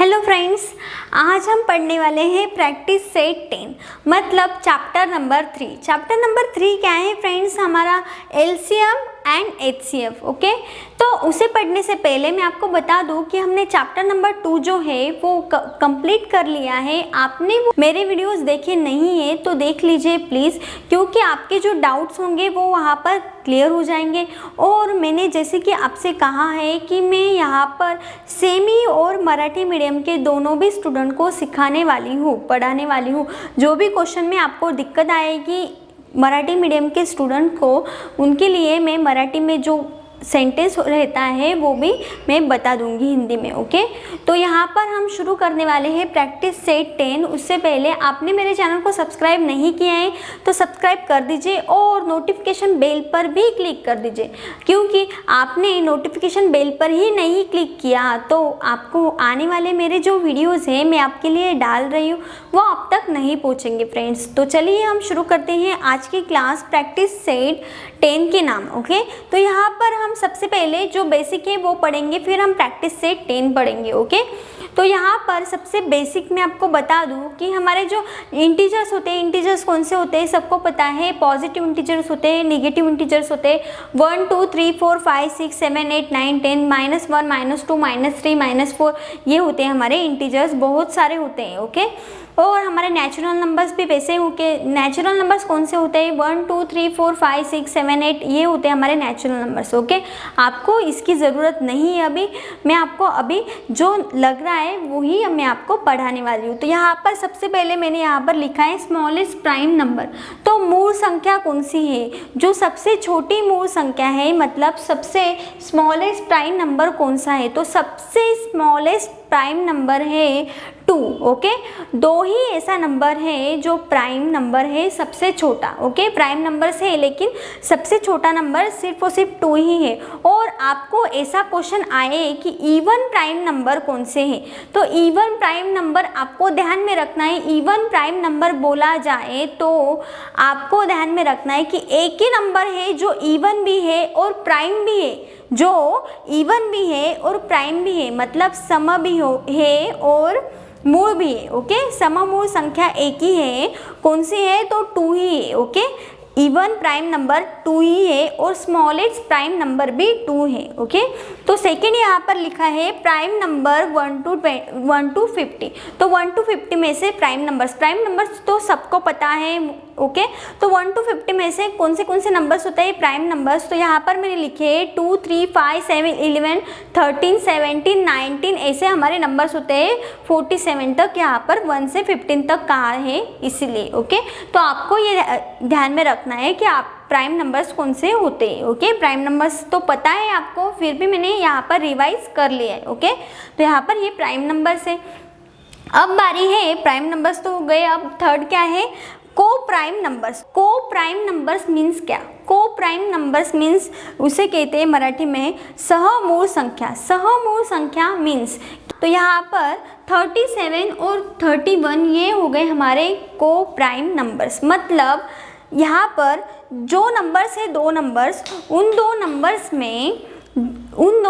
Hello friends, आज हम पढ़ने वाले हैं प्रैक्टिस सेट 10 मतलब चैप्टर नंबर 3। चैप्टर नंबर 3 क्या है फ्रेंड्स? हमारा एलसीएम एंड एचसीएफ। ओके, तो उसे पढ़ने से पहले मैं आपको बता दूं कि हमने चैप्टर नंबर 2 जो है वो कंप्लीट कर लिया है। आपने वो मेरे वीडियोस देखे नहीं है तो देख लीजिए प्लीज़, क्योंकि आपके जो डाउट्स होंगे वो वहाँ पर क्लियर हो जाएंगे। और मैंने जैसे कि आपसे कहा है कि मैं यहाँ पर सेमी और मराठी मीडियम के दोनों भी स्टूडेंट को सिखाने वाली हूँ, पढ़ाने वाली हूँ। जो भी क्वेश्चन में आपको दिक्कत आएगी मराठी मीडियम के स्टूडेंट को, उनके लिए मैं मराठी में जो सेंटेंस रहता है वो भी मैं बता दूंगी हिंदी में। ओके, तो यहाँ पर हम शुरू करने वाले हैं प्रैक्टिस सेट 10। उससे पहले आपने मेरे चैनल को सब्सक्राइब नहीं किया है तो सब्सक्राइब कर दीजिए और नोटिफिकेशन बेल पर भी क्लिक कर दीजिए, क्योंकि आपने नोटिफिकेशन बेल पर ही नहीं क्लिक किया तो आपको आने वाले मेरे जो वीडियोज़ हैं मैं आपके लिए डाल रही हूँ वो आप तक नहीं पहुँचेंगे फ्रेंड्स। तो चलिए हम शुरू करते हैं आज की क्लास प्रैक्टिस सेट 10 के नाम। ओके, तो यहाँ पर हम सबसे पहले जो बेसिक है वो पढ़ेंगे, फिर हम प्रैक्टिस सेट 10 पढ़ेंगे। ओके, तो यहाँ पर सबसे बेसिक मैं आपको बता दूँ कि हमारे जो इंटीजर्स होते हैं, इंटीजर्स कौन से होते हैं सबको पता है। पॉजिटिव इंटीजर्स होते हैं, नेगेटिव इंटीजर्स होते हैं। 1 2 3 4 5 6 7 8 9 10 -1 -2 -3 -4 ये होते हैं हमारे इंटीजर्स, बहुत सारे होते हैं। ओके, और हमारे नेचुरल नंबर्स भी वैसे हो के नेचुरल नंबर्स कौन से होते हैं? 1 2 3 4 5 6 7 8 ये होते हैं हमारे नेचुरल नंबर्स। ओके, आपको इसकी ज़रूरत नहीं है अभी, मैं आपको अभी जो लग रहा है वही मैं आपको पढ़ाने वाली हूँ। तो यहाँ पर सबसे पहले मैंने यहाँ पर लिखा है स्मॉलेस्ट प्राइम नंबर। तो मूल संख्या कौन सी है? जो सबसे छोटी मूल संख्या है, मतलब सबसे स्मॉलेस्ट प्राइम नंबर कौन सा है? तो सबसे स्मॉलेस्ट प्राइम नंबर है 2। ओके, दो ही ऐसा नंबर है जो प्राइम नंबर है सबसे छोटा। ओके, प्राइम नंबर्स है लेकिन सबसे छोटा नंबर सिर्फ और सिर्फ 2 ही है। और आपको ऐसा क्वेश्चन आए कि इवन प्राइम नंबर कौन से हैं, तो इवन प्राइम नंबर आपको ध्यान में रखना है। इवन प्राइम नंबर बोला जाए तो आपको ध्यान में रखना है कि एक ही नंबर है जो इवन भी है और प्राइम भी है, जो इवन भी है और प्राइम भी है, मतलब सम भी है और मूल भी है। ओके, सममूल संख्या एक ही है, कौन सी है? तो 2 ही है। ओके, इवन प्राइम नंबर 2 ही है और स्मॉलेस्ट प्राइम नंबर भी 2 है। ओके, तो सेकेंड यहाँ पर लिखा है प्राइम नंबर 1 to 50। तो 1 to 50 में से प्राइम नंबर्स तो सबको पता है। ओके, तो 1 to 50 में से कौन से नंबर्स होते हैं प्राइम नंबर्स? तो यहाँ पर मैंने लिखे 2 3 5 7 11 13 17 19 ऐसे हमारे नंबर्स होते हैं। 47 तक यहाँ पर 1 से 15 तक कहा है इसलिए। ओके, तो आपको ये ध्यान में रखना है कि आप प्राइम नंबर्स कौन से होते हैं। ओके, प्राइम नंबर्स तो पता है आपको, फिर भी मैंने यहाँ पर रिवाइज कर लिया है। ओके, तो यहाँ पर ये प्राइम नंबर्स है। अब बारी है प्राइम नंबर्स तो हो गए, अब थर्ड क्या है? को प्राइम नंबर्स। को प्राइम नंबर्स मीन्स क्या? को प्राइम नंबर्स मीन्स उसे कहते हैं मराठी में सहमूल संख्या। सहमूल संख्या मीन्स, तो यहाँ पर 37 और 31 ये हो गए हमारे को प्राइम नंबर्स। मतलब यहाँ पर जो नंबर्स है, दो नंबर्स, उन दो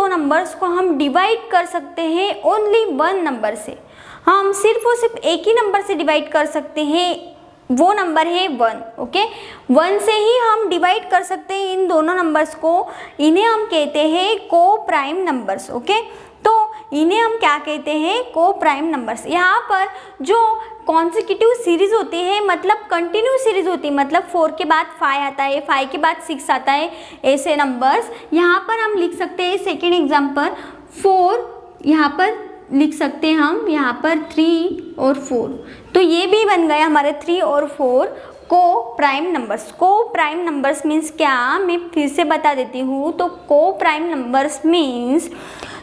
नंबर्स को हम डिवाइड कर सकते हैं ओनली 1 नंबर से। हम सिर्फ और सिर्फ एक ही नंबर से डिवाइड कर सकते हैं, वो नंबर है 1। ओके, 1 से ही हम डिवाइड कर सकते हैं इन दोनों नंबर्स को, इन्हें हम कहते हैं को प्राइम नंबर्स। ओके, तो इन्हें हम क्या कहते हैं? को प्राइम नंबर्स। यहाँ पर जो कॉन्सिक्यूटिव सीरीज होती है, मतलब कंटिन्यू सीरीज होती है, मतलब 4 के बाद 5 आता है, 5 के बाद 6 आता है, ऐसे नंबर्स यहाँ पर हम लिख सकते हैं। सेकेंड एग्जाम्पल 4 यहाँ पर लिख सकते हैं हम, यहाँ पर 3 और 4, तो ये भी बन गया हमारे 3 और 4 को प्राइम नंबर्स। को प्राइम नंबर्स मीन्स क्या, मैं फिर से बता देती हूँ। तो को प्राइम नंबर्स मीन्स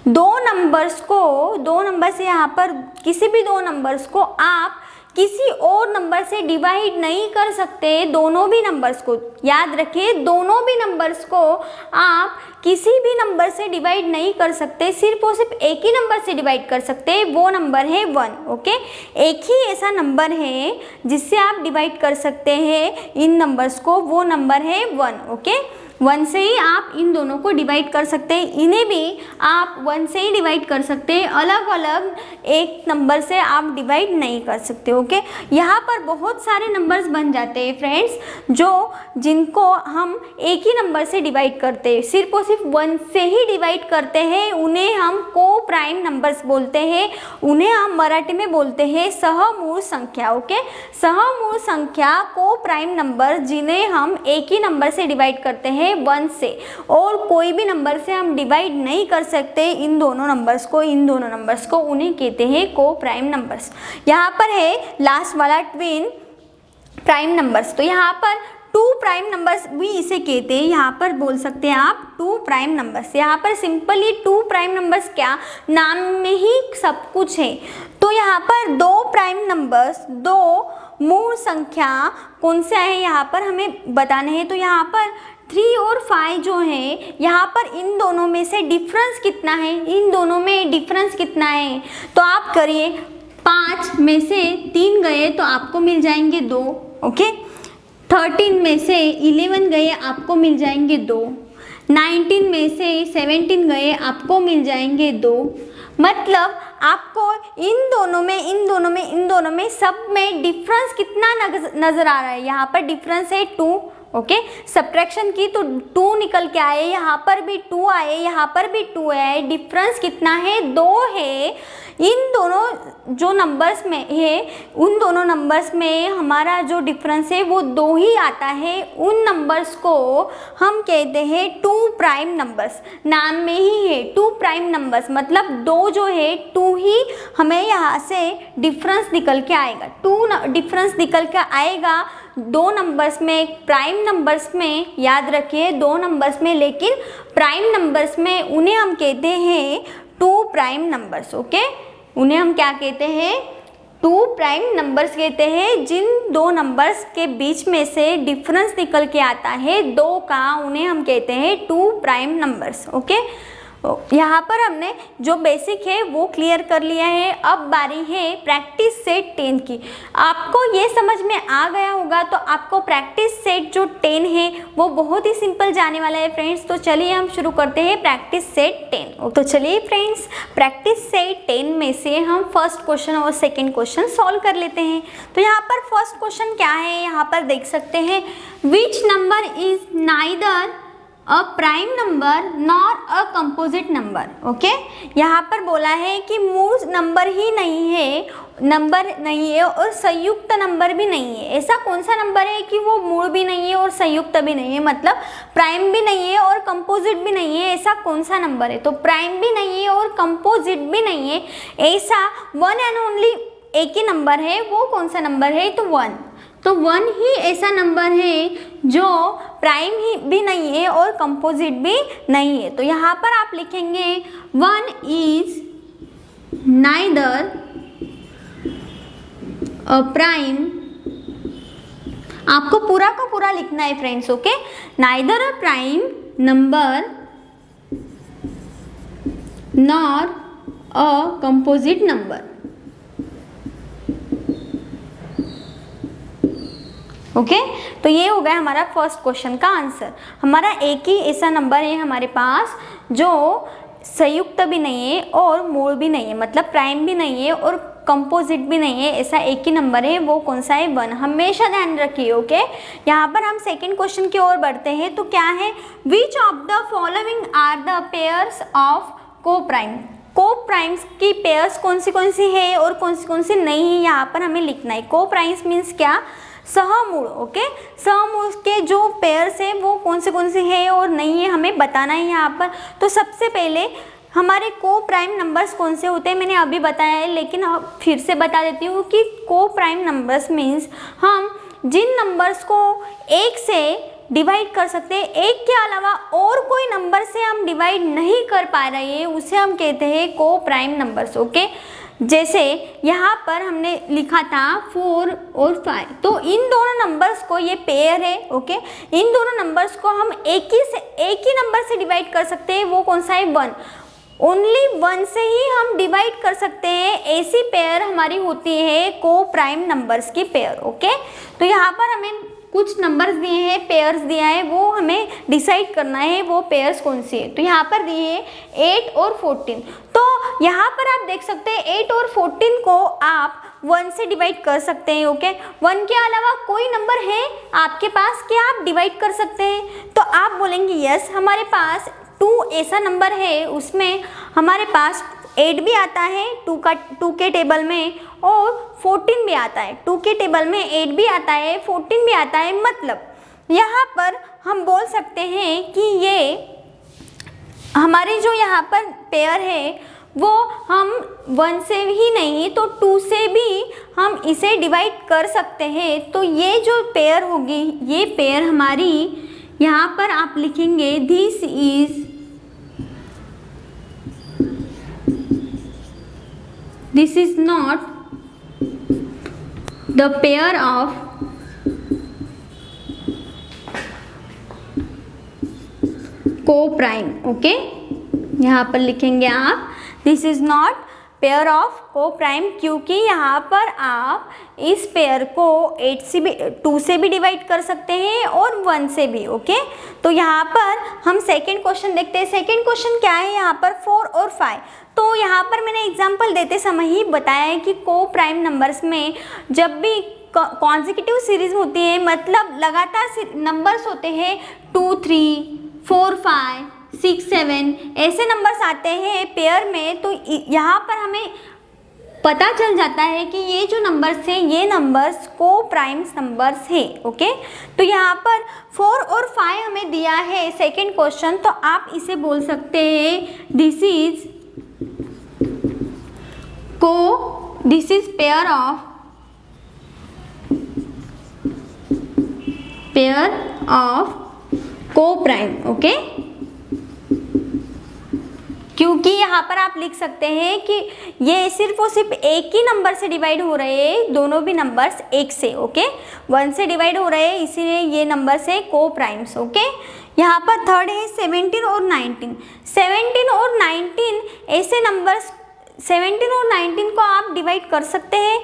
दो नंबर से यहाँ पर किसी भी दो नंबर्स को आप किसी और नंबर से डिवाइड नहीं कर सकते। दोनों भी नंबर्स को याद रखिए, दोनों भी नंबर्स को आप किसी भी नंबर से डिवाइड नहीं कर सकते, सिर्फ और सिर्फ एक ही नंबर से डिवाइड कर सकते हैं, वो नंबर है 1। ओके, एक ही ऐसा नंबर है जिससे आप डिवाइड कर सकते हैं इन नंबर्स को, वो नंबर है 1। ओके, 1 से ही आप इन दोनों को डिवाइड कर सकते हैं, इन्हें भी आप 1 से ही डिवाइड कर सकते हैं। अलग अलग एक नंबर से आप डिवाइड नहीं कर सकते। ओके, यहाँ पर बहुत सारे नंबर्स बन जाते हैं फ्रेंड्स, जो जिनको हम एक ही नंबर से डिवाइड करते हैं, सिर्फ और सिर्फ 1 से ही डिवाइड करते हैं, उन्हें हम को प्राइम नंबर्स बोलते हैं। उन्हें हम मराठी में बोलते हैं सहमूळ संख्या। ओके, सहमूळ संख्या को प्राइम नंबर जिन्हें हम एक ही नंबर से डिवाइड करते हैं 1 से, और कोई भी नंबर से हम डिवाइड नहीं कर सकते इन दोनों नंबर्स को, उन्हें कहते हैं को प्राइम नंबर्स। यहाँ पर है लास्ट वाला ट्विन प्राइम नंबर्स, तो यहाँ पर 2 प्राइम नंबर्स भी इसे कहते हैं। यहाँ पर बोल सकते हैं आप 2 प्राइम नंबर्स। यहाँ पर सिंपली 2 प्राइम नंबर्स क्या, नाम में ही सब कुछ है। तो यहाँ पर 2 प्राइम नंबर्स, 2 मूल संख्या कौन से आए यहाँ पर हमें बताने हैं। तो यहाँ पर 3 और 5 जो है, यहाँ पर इन दोनों में से डिफरेंस कितना है, इन दोनों में डिफरेंस कितना है, तो आप करिए 5 में से 3 गए तो आपको मिल जाएंगे 2। ओके, 13 में से 11 गए आपको मिल जाएंगे 2, 19 में से 17 गए आपको मिल जाएंगे 2। मतलब आपको इन दोनों में सब में डिफरेंस कितना नजर आ रहा है, यहाँ पर डिफरेंस है 2। ओके, सब्ट्रैक्शन की तो 2 निकल के आए, यहाँ पर भी 2 आए, यहाँ पर भी 2 आए, डिफरेंस कितना है, 2 है। इन दोनों जो नंबर्स में है, उन दोनों नंबर्स में हमारा जो डिफरेंस है वो 2 ही आता है। उन नंबर्स को हम कहते हैं 2 प्राइम नंबर्स, नाम में ही है 2 प्राइम नंबर्स, मतलब 2 जो है 2 ही हमें यहाँ से डिफरेंस निकल के आएगा, 2 डिफरेंस निकल के आएगा 2 नंबर्स में, प्राइम नंबर्स में। याद रखिए 2 नंबर्स में, लेकिन प्राइम नंबर्स में उन्हें हम कहते हैं 2 प्राइम नंबर्स। ओके, उन्हें हम क्या कहते हैं, 2 प्राइम नंबर्स कहते हैं। जिन 2 नंबर्स के बीच में से डिफरेंस निकल के आता है 2 का, उन्हें हम कहते हैं 2 प्राइम नंबर्स। ओके, यहाँ पर हमने जो बेसिक है वो क्लियर कर लिया है। अब बारी है प्रैक्टिस सेट 10 की। आपको ये समझ में आ गया होगा, तो आपको प्रैक्टिस सेट जो 10 है वो बहुत ही सिंपल जाने वाला है फ्रेंड्स। तो चलिए हम शुरू करते हैं प्रैक्टिस सेट 10। तो चलिए फ्रेंड्स, प्रैक्टिस सेट 10 में से हम फर्स्ट क्वेश्चन और सेकेंड क्वेश्चन सॉल्व कर लेते हैं। तो यहाँ पर फर्स्ट क्वेश्चन क्या है, यहाँ पर देख सकते हैं, which number is neither a prime number nor a composite number. Okay, यहाँ पर बोला है कि मूल नंबर ही नहीं है और संयुक्त नंबर भी नहीं है। ऐसा कौन सा नंबर है कि वो मूल भी नहीं है और संयुक्त भी नहीं है, मतलब प्राइम भी नहीं है और कंपोजिट भी नहीं है, ऐसा कौन सा नंबर है। तो प्राइम भी नहीं है और कंपोजिट भी नहीं है, ऐसा वन एंड ओनली एक ही नंबर है। वो कौन सा नंबर है, तो 1। तो 1 ही ऐसा नंबर है जो प्राइम ही भी नहीं है और कंपोजिट भी नहीं है। तो यहाँ पर आप लिखेंगे 1 इज नाइदर अ प्राइम, आपको पूरा का पूरा लिखना है friends. Okay, neither a prime number nor a composite number. Okay, तो ये हो गया हमारा फर्स्ट क्वेश्चन का आंसर। हमारा एक ही ऐसा नंबर है हमारे पास जो संयुक्त भी नहीं है और मूल भी नहीं है, मतलब प्राइम भी नहीं है और कंपोजिट भी नहीं है, ऐसा एक ही नंबर है। वो कौन सा है, 1। हमेशा ध्यान रखिए। ओके, यहाँ पर हम सेकंड क्वेश्चन की ओर बढ़ते हैं। तो क्या है, which of the following are the pairs of co prime. Co primes की पेयर्स कौन सी है और कौन सी नहीं है, यहाँ पर हमें लिखना है। को प्राइम्स मीन्स क्या, सहमूल। ओके, सहमूल के जो पेयर्स हैं वो कौन से है और नहीं है, हमें बताना है यहाँ पर। तो सबसे पहले हमारे को प्राइम नंबर्स कौन से होते हैं, मैंने अभी बताया है, लेकिन फिर से बता देती हूँ कि को प्राइम नंबर्स मीन्स हम जिन नंबर्स को 1 से डिवाइड कर सकते हैं, 1 के अलावा और कोई नंबर से हम डिवाइड नहीं कर पा रहे हैं, उसे हम कहते हैं को प्राइम नंबर्स। ओके, जैसे यहाँ पर हमने लिखा था 4 और 5, तो इन दोनों नंबर्स को, ये पेयर है। ओके, इन दोनों नंबर्स को हम एक ही नंबर से डिवाइड कर सकते हैं। वो कौन सा है, 1। ओनली 1 से ही हम डिवाइड कर सकते हैं, ऐसी पेयर हमारी होती है को प्राइम नंबर्स की पेयर। ओके, तो यहाँ पर हमें कुछ नंबर्स दिए हैं, पेयर्स दिया है, वो हमें डिसाइड करना है वो पेयर्स कौन सी है। तो यहाँ पर दिए 8 और 14। तो यहाँ पर आप देख सकते हैं 8 और 14 को आप 1 से डिवाइड कर सकते हैं। ओके, 1 के अलावा कोई नंबर है आपके पास कि आप डिवाइड कर सकते हैं? तो आप बोलेंगे यस, हमारे पास 2 ऐसा नंबर है, उसमें हमारे पास 8 भी आता है 2 के टेबल में और 14 भी आता है। 2 के टेबल में 8 भी आता है, 14 भी आता है। मतलब यहाँ पर हम बोल सकते हैं कि ये हमारे जो यहाँ पर पेयर है वो हम 1 से ही नहीं तो 2 से भी हम इसे डिवाइड कर सकते हैं। तो ये जो पेयर होगी, ये पेयर हमारी, यहाँ पर आप लिखेंगे this is not the pair of co-prime. Okay, यहाँ पर लिखेंगे आप this is not pair of co-prime, क्योंकि यहाँ पर आप इस पेयर को 2 से भी डिवाइड कर सकते हैं और 1 से भी। ओके, तो यहाँ पर हम सेकंड क्वेश्चन देखते हैं। सेकंड क्वेश्चन क्या है यहाँ पर, 4 और 5। तो यहाँ पर मैंने एग्जाम्पल देते समय ही बताया है कि को-प्राइम नंबर्स में जब भी कॉन्जिक्यूटिव सीरीज होती है, मतलब लगातार नंबर्स होते हैं 2, 3, 4, 5, 6, 7 ऐसे नंबर्स आते हैं पेयर में, तो यहाँ पर हमें पता चल जाता है कि ये जो नंबर्स हैं ये नंबर्स को-प्राइम नंबर्स है। ओके, तो यहाँ पर 4 और 5 हमें दिया है सेकंड क्वेश्चन, तो आप इसे बोल सकते हैं this is pair of co-prime. Okay, क्योंकि यहाँ पर आप लिख सकते हैं कि ये सिर्फ और सिर्फ एक ही नंबर से डिवाइड हो रहे हैं, दोनों भी नंबर्स 1 से। ओके, 1 से डिवाइड हो रहे हैं, इसीलिए ये नंबर्स है को-प्राइम्स। ओके, यहाँ पर थर्ड है 17 और 19। 17 और 19 ऐसे नंबर्स, 17 और 19 को आप डिवाइड कर सकते हैं,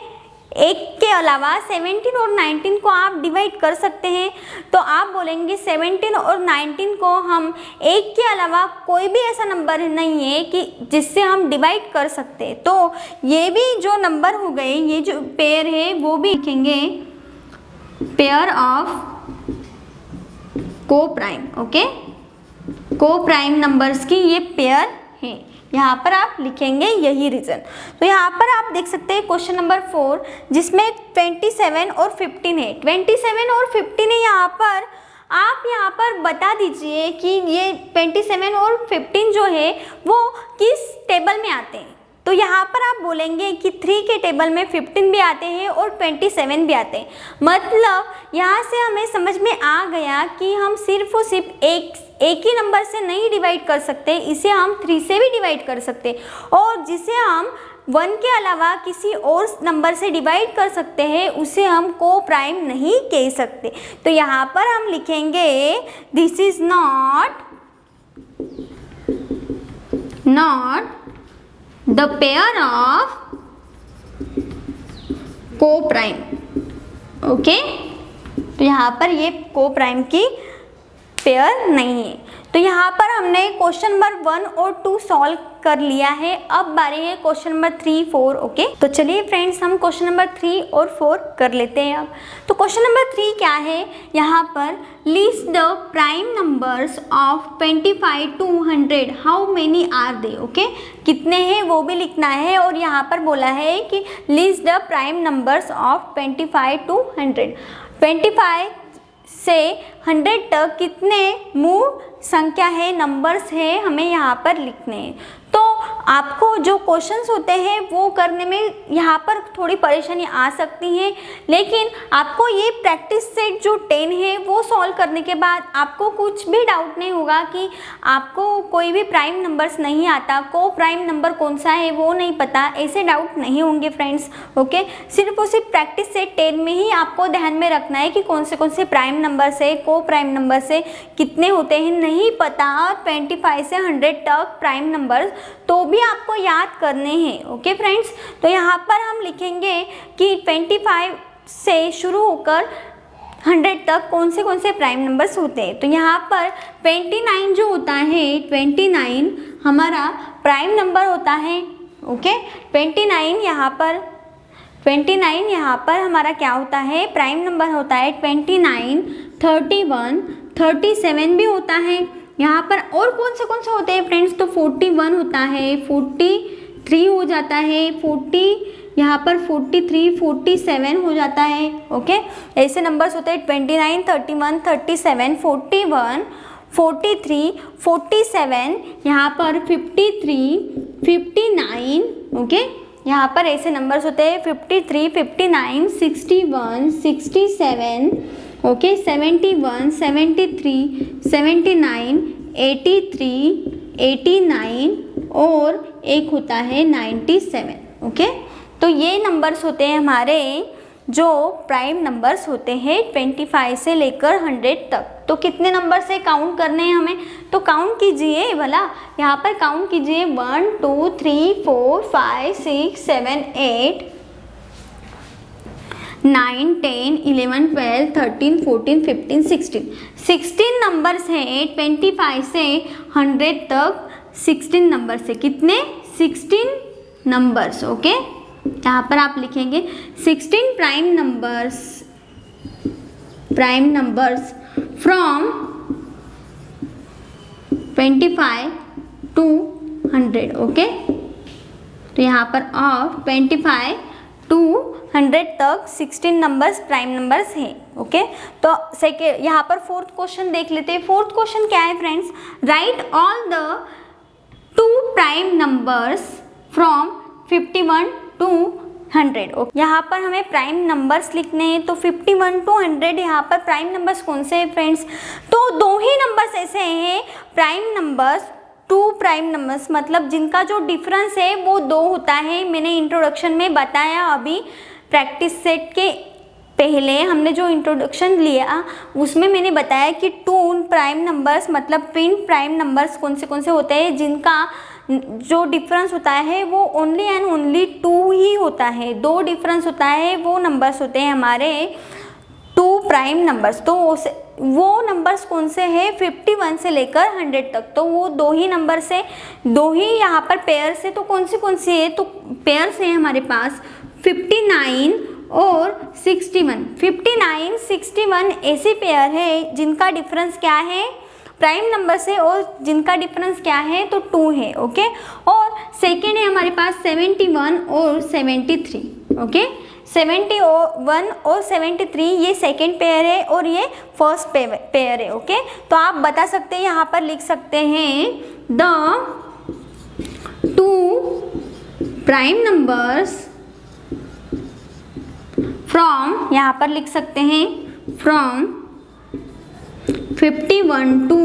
एक के अलावा 17 और 19 को आप डिवाइड कर सकते हैं। तो आप बोलेंगे 17 और 19 को हम एक के अलावा कोई भी ऐसा नंबर नहीं है कि जिससे हम डिवाइड कर सकते हैं। तो ये भी जो नंबर हो गए, ये जो पेयर है वो भी लिखेंगे pair of co-prime. Okay, co-prime numbers की ये पेयर है, यहाँ पर आप लिखेंगे यही रीजन। तो यहाँ पर आप देख सकते हैं क्वेश्चन नंबर 4 जिसमें 27 और 15 है। 27 और 15 है, यहाँ पर आप यहाँ पर बता दीजिए कि ये 27 और 15 जो है वो किस टेबल में आते हैं। तो यहाँ पर आप बोलेंगे कि 3 के टेबल में 15 भी आते हैं और 27 भी आते हैं। मतलब यहाँ से हमें समझ में आ गया कि हम सिर्फ और सिर्फ एक ही नंबर से नहीं डिवाइड कर सकते, इसे हम 3 से भी डिवाइड कर सकते, और जिसे हम 1 के अलावा किसी और नंबर से डिवाइड कर सकते हैं उसे हम को-प्राइम नहीं कह सकते। तो यहाँ पर हम लिखेंगे this is not the pair of co-prime. Okay, तो यहाँ पर ये को-प्राइम की पेयर नहीं है। तो यहाँ पर हमने क्वेश्चन नंबर 1 और 2 सॉल्व कर लिया है। अब बारी है क्वेश्चन नंबर 3, 4। ओके, तो चलिए फ्रेंड्स हम क्वेश्चन नंबर 3 और 4 कर लेते हैं। अब तो क्वेश्चन नंबर 3 क्या है, यहाँ पर list the prime numbers of 25 to 100, how many are they. Okay, कितने हैं वो भी लिखना है, और यहाँ पर बोला है कि list the prime numbers of 25 to 100। 25 से 100 तक कितने मूल संख्या है, नंबर्स है, हमें यहाँ पर लिखने हैं। तो आपको जो क्वेश्चंस होते हैं वो करने में यहाँ पर थोड़ी परेशानी आ सकती है, लेकिन आपको ये प्रैक्टिस सेट जो 10 है वो सॉल्व करने के बाद आपको कुछ भी डाउट नहीं होगा कि आपको कोई भी प्राइम नंबर्स नहीं आता, को प्राइम नंबर कौन सा है वो नहीं पता, ऐसे डाउट नहीं होंगे फ्रेंड्स। ओके, सिर्फ और सिर्फ प्रैक्टिस सेट 10 में ही आपको ध्यान में रखना है कि कौन से प्राइम नंबर से, को प्राइम नंबर से कितने होते हैं नहीं पता, 25 से 100 तक प्राइम नंबर तो भी आपको याद करने हैं। ओके फ्रेंड्स, तो यहाँ पर हम लिखेंगे कि 25 से शुरू होकर 100 तक कौन से प्राइम नंबर्स होते हैं। तो यहाँ पर 29 जो होता है, 29 हमारा प्राइम नंबर होता है। ओके 29 यहाँ पर हमारा क्या होता है, प्राइम नंबर होता है 29, 31, 37 भी होता है। यहाँ पर और कौन से होते हैं फ्रेंड्स, तो 41 होता है, 43 हो जाता है, 40 यहाँ पर 43, 47 हो जाता है। ओके ऐसे नंबर्स होते हैं 29, 31, 37, 41, 43, 47, यहाँ पर 53, 59। ओके यहाँ पर ऐसे नंबर्स होते हैं 53, 59, 61, 67, ओके 71, 73, 79, 83, 89 और एक होता है 97। ओके तो ये नंबर्स होते हैं हमारे जो प्राइम नंबर्स होते हैं 25 से लेकर 100 तक। तो कितने नंबर से काउंट करने हैं हमें, तो काउंट कीजिए भला, यहाँ पर काउंट कीजिए 1 2 3 4 5 6 7 8 9 10 11 12 13 14 15 16 नंबर्स हैं 25 से 100 तक। 16 नंबर से कितने, 16 नंबर्स। ओके यहाँ पर आप लिखेंगे 16 prime numbers from 25 to 100। Okay तो यहाँ पर और 25 to 100 तक 16 नंबर्स प्राइम नंबर्स हैं। ओके तो सेकेंड यहाँ पर फोर्थ क्वेश्चन देख लेते हैं। फोर्थ क्वेश्चन क्या है friends, right all the 2 prime numbers from 51 to 100। यहाँ पर हमें प्राइम नंबर्स लिखने हैं, तो 51 to 100 यहाँ पर प्राइम नंबर्स कौन से हैं फ्रेंड्स, तो दो ही नंबर्स ऐसे हैं प्राइम नंबर्स, 2 प्राइम नंबर्स मतलब जिनका जो डिफरेंस है वो 2 होता है। मैंने इंट्रोडक्शन में बताया, अभी प्रैक्टिस सेट के पहले हमने जो इंट्रोडक्शन लिया उसमें मैंने बताया कि 2 प्राइम नंबर्स मतलब ट्विन प्राइम नंबर्स कौन से होते हैं जिनका जो डिफरेंस होता है वो ओनली एंड ओनली 2 ही होता है। 2 डिफरेंस होता है, वो नंबर्स होते हैं हमारे 2 प्राइम नंबर्स। तो वो नंबर्स कौन से हैं, 51 से लेकर 100 तक, तो वो 2 ही नंबर से, 2 ही यहाँ पर पेयर से। तो कौन सी है, तो पेयर से हमारे पास 59 और 61। 59, 61 ऐसे पेयर है जिनका डिफरेंस क्या है, प्राइम नंबर से, और जिनका डिफरेंस क्या है, तो 2 है। ओके और सेकेंड है हमारे पास 71 और 73। ओके 71 और 73 ये सेकेंड पेयर है और ये फर्स्ट पेयर है। ओके तो आप बता सकते हैं, यहाँ पर लिख सकते हैं द 2 प्राइम नंबर्स फ्रॉम, यहाँ पर लिख सकते हैं फ्रॉम 51 to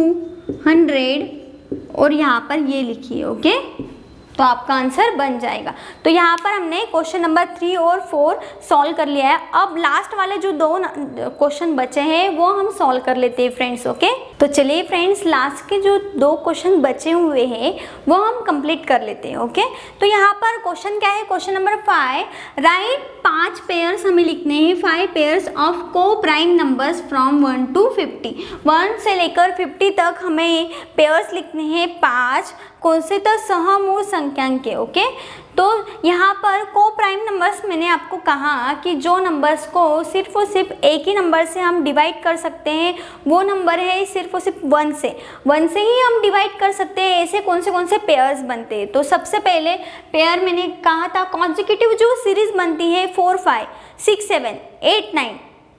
100 और यहाँ पर ये लिखिए। ओके तो आपका आंसर बन जाएगा। तो यहाँ पर हमने क्वेश्चन नंबर 3 और 4 सॉल्व कर लिया है। अब लास्ट वाले जो 2 क्वेश्चन बचे हैं वो हम सॉल्व कर लेते हैं फ्रेंड्स। ओके तो चलिए फ्रेंड्स, लास्ट के जो 2 क्वेश्चन बचे हुए हैं वो हम कंप्लीट कर लेते हैं। ओके तो यहाँ पर क्वेश्चन क्या है, क्वेश्चन नंबर 5, राइट 5 पेयर्स हमें लिखने हैं, 5 pairs of co prime numbers from 1 to 50। 1 से लेकर 50 तक हमें पेयर्स लिखने हैं 5, कौन से, तो सहमूल संख्यांक के। ओके तो यहाँ पर को प्राइम नंबर्स मैंने आपको कहा कि जो नंबर्स को सिर्फ और सिर्फ एक ही नंबर से हम डिवाइड कर सकते हैं वो नंबर है सिर्फ और सिर्फ 1 से ही हम डिवाइड कर सकते हैं। ऐसे कौन से पेयर्स बनते हैं, तो सबसे पहले पेयर मैंने कहा था कॉन्जिक्यूटिव जो सीरीज बनती है 4 5 6 7 8 9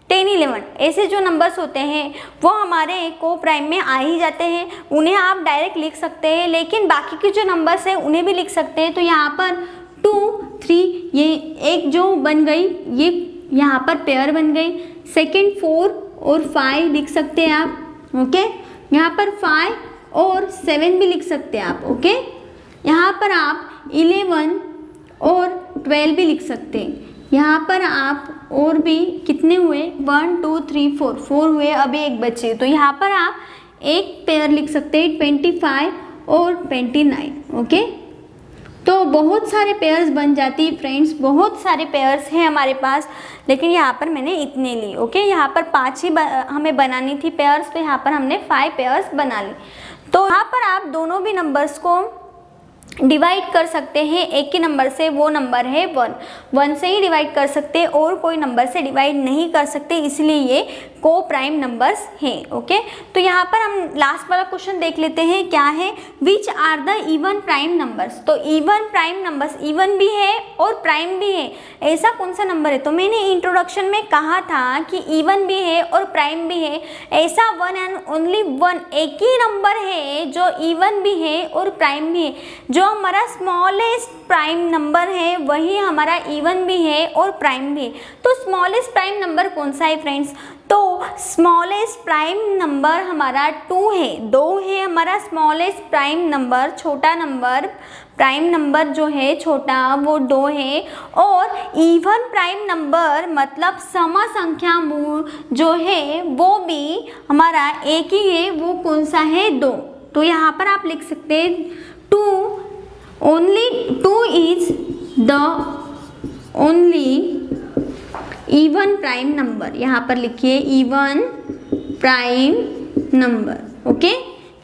10 11 ऐसे जो नंबर्स होते हैं वो हमारे को प्राइम में आ ही जाते हैं। उन्हें आप डायरेक्ट लिख सकते हैं, लेकिन बाकी के जो नंबर्स हैं उन्हें भी लिख सकते हैं। तो यहाँ पर 2 3 ये एक जो बन गई, ये यहाँ पर पेयर बन गई। सेकंड 4 और 5 लिख सकते हैं आप। ओके यहाँ पर 5 और 7 भी लिख सकते हैं आप। ओके यहाँ पर आप 11 और 12 भी लिख सकते हैं। यहाँ पर आप और भी कितने हुए, 1 2 3 4 हुए, अभी एक बचे। तो यहाँ पर आप एक पेयर लिख सकते हैं 25 और 29। ओके तो बहुत सारे पेयर्स बन जाती है फ्रेंड्स, बहुत सारे पेयर्स हैं हमारे पास, लेकिन यहाँ पर मैंने इतने ली। ओके यहाँ पर 5 ही हमें बनानी थी पेयर्स, तो यहाँ पर हमने 5 पेयर्स बना ली। तो यहाँ पर आप दोनों भी नंबर्स को डिवाइड कर सकते हैं एक ही नंबर से, वो नंबर है 1। 1 से ही डिवाइड कर सकते हैं और कोई नंबर से डिवाइड नहीं कर सकते, इसलिए ये को प्राइम नंबर्स हैं। ओके, तो यहाँ पर हम लास्ट वाला क्वेश्चन देख लेते हैं, क्या है, which are the even prime numbers. तो इवन प्राइम नंबर्स, इवन भी है और प्राइम भी है, ऐसा कौन सा नंबर है। तो मैंने इंट्रोडक्शन में कहा था कि इवन भी है और प्राइम भी है, ऐसा वन एंड ओनली वन एक ही नंबर है जो इवन भी है और प्राइम भी है। जो हमारा स्मॉलेस्ट प्राइम नंबर है वही हमारा इवन भी है और प्राइम भी है। तो स्मॉलेस्ट प्राइम नंबर कौन सा है फ्रेंड्स। तो स्मॉलेस्ट प्राइम नंबर हमारा 2 है, 2 है हमारा स्मॉलेस्ट प्राइम नंबर, छोटा नंबर प्राइम नंबर जो है छोटा वो 2 है। और इवन प्राइम नंबर मतलब सम संख्या मूल जो है वो भी हमारा एक ही है, वो कौन सा है, 2। तो यहाँ पर आप लिख सकते हैं 2 only 2 is the only even prime number। यहाँ पर लिखिए even prime number। ओके,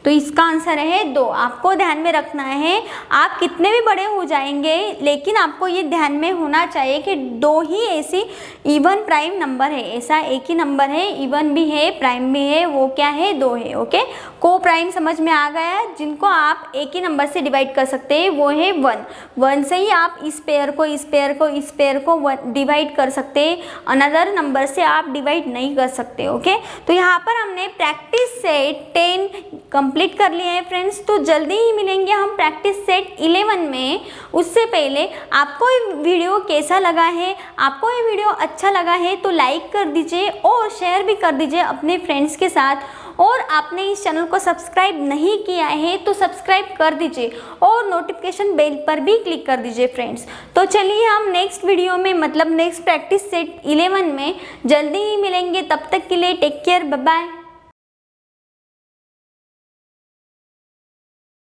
तो इसका आंसर है 2। आपको ध्यान में रखना है, आप कितने भी बड़े हो जाएंगे लेकिन आपको ये ध्यान में होना चाहिए कि 2 ही ऐसी इवन प्राइम नंबर है, ऐसा एक ही नंबर है, इवन भी है प्राइम भी है, वो क्या है, 2 है। ओके, को प्राइम समझ में आ गया, जिनको आप एक ही नंबर से डिवाइड कर सकते हैं वो है 1। 1 से ही आप इस पेयर को इस पेयर को इस पेयर को डिवाइड कर सकते हैं, अनदर नंबर से आप डिवाइड नहीं कर सकते। ओके, तो यहाँ पर हमने प्रैक्टिस सेट 10 कंप्लीट कर लिए हैं फ्रेंड्स। तो जल्दी ही मिलेंगे हम प्रैक्टिस सेट 11 में। उससे पहले आपको ये वीडियो कैसा लगा है, आपको ये वीडियो अच्छा लगा है तो लाइक कर दीजिए और शेयर भी कर दीजिए अपने फ्रेंड्स के साथ। और आपने इस चैनल को सब्सक्राइब नहीं किया है तो सब्सक्राइब कर दीजिए और नोटिफिकेशन बेल पर भी क्लिक कर दीजिए फ्रेंड्स। तो चलिए हम नेक्स्ट वीडियो में मतलब नेक्स्ट प्रैक्टिस सेट 11 में जल्दी ही मिलेंगे। तब तक के लिए टेक केयर, बाय बाय।